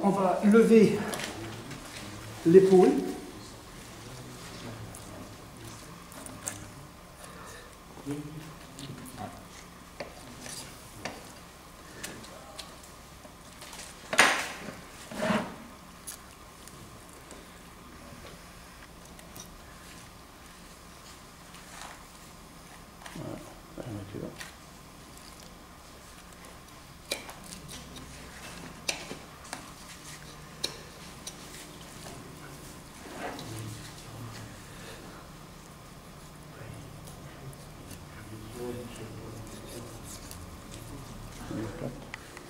On va lever l'épaule.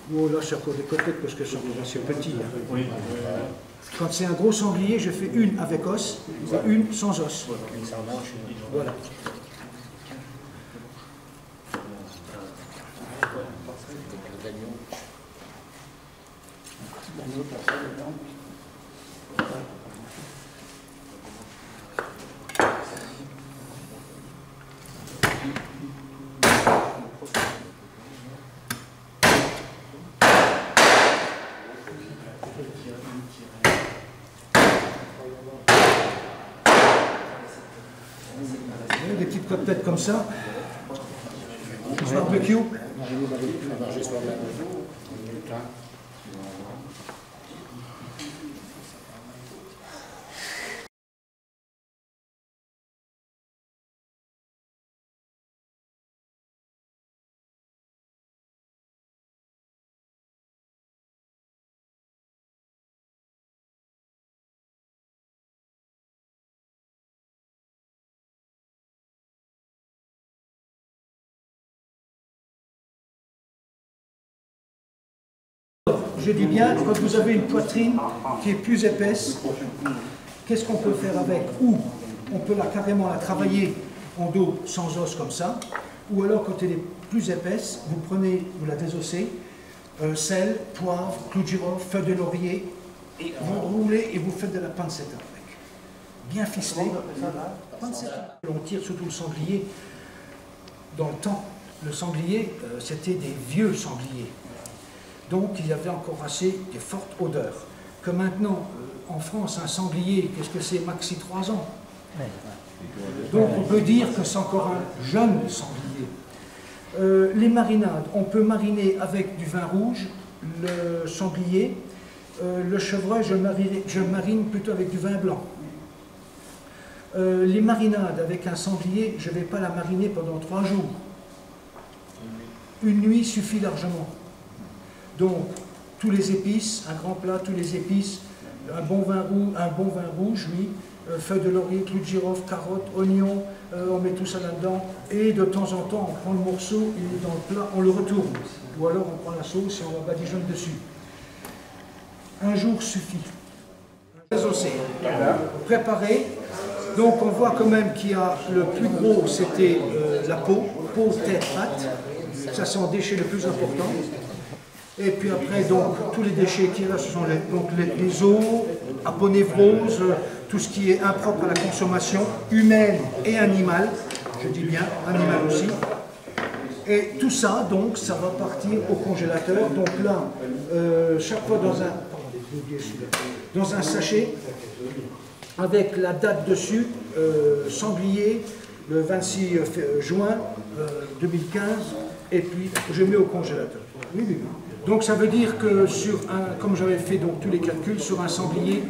Bon, là, c'est encore des côtelettes parce que c'est assez petit. Hein. Oui. Quand c'est un gros sanglier, je fais une avec os et une sans os. Voilà. Des petites côtelettes comme ça, barbecue. Je dis bien, quand vous avez une poitrine qui est plus épaisse, qu'est-ce qu'on peut faire avec? Ou on peut carrément la travailler en dos sans os comme ça, ou alors quand elle est plus épaisse, vous la désossez, sel, poivre, clou de girofle, feuille de laurier, et vous roulez et vous faites de la pancetta avec. Bien ficelé. On tire surtout le sanglier dans le temps. Le sanglier, c'était des vieux sangliers. Donc il y avait encore assez de fortes odeurs. Que maintenant, en France, un sanglier, qu'est-ce que c'est? Maxi 3 ans. Donc on peut dire que c'est encore un jeune sanglier. Les marinades, on peut mariner avec du vin rouge, le sanglier. Le chevreuil, je marine plutôt avec du vin blanc. Les marinades avec un sanglier, je ne vais pas la mariner pendant 3 jours. Une nuit suffit largement. Donc, tous les épices, un grand plat, tous les épices, un bon vin rouge, oui, feuilles de laurier, clou de girofle, carottes, oignons, on met tout ça là-dedans, et de temps en temps, on prend le morceau, il est dans le plat, on le retourne, ou alors on prend la sauce et on la badigeonne dessus. Un jour suffit. Désossé, préparé, donc on voit quand même qu'il y a le plus gros, c'était la peau, tête, patte, ça c'est un déchet le plus important. Et puis après, donc, tous les déchets qui restent, ce sont les os, aponévrose, tout ce qui est impropre à la consommation humaine et animale, je dis bien, animale aussi. Et tout ça, donc, ça va partir au congélateur. Donc là, chaque fois dans un sachet, avec la date dessus, sanglier, le 26 juin 2015, et puis je mets au congélateur. Oui, oui. Donc ça veut dire que sur comme j'avais fait donc tous les calculs, sur un sanglier,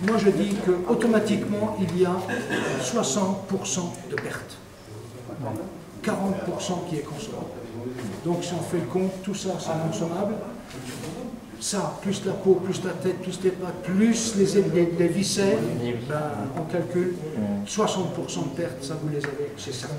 moi je dis qu'automatiquement il y a 60% de perte. 40% qui est consommable. Donc si on fait le compte, tout ça c'est consommable. Ça, plus la peau, plus la tête, plus les pattes, plus les viscères, ben, on calcule 60% de perte, ça vous les avez, c'est certain.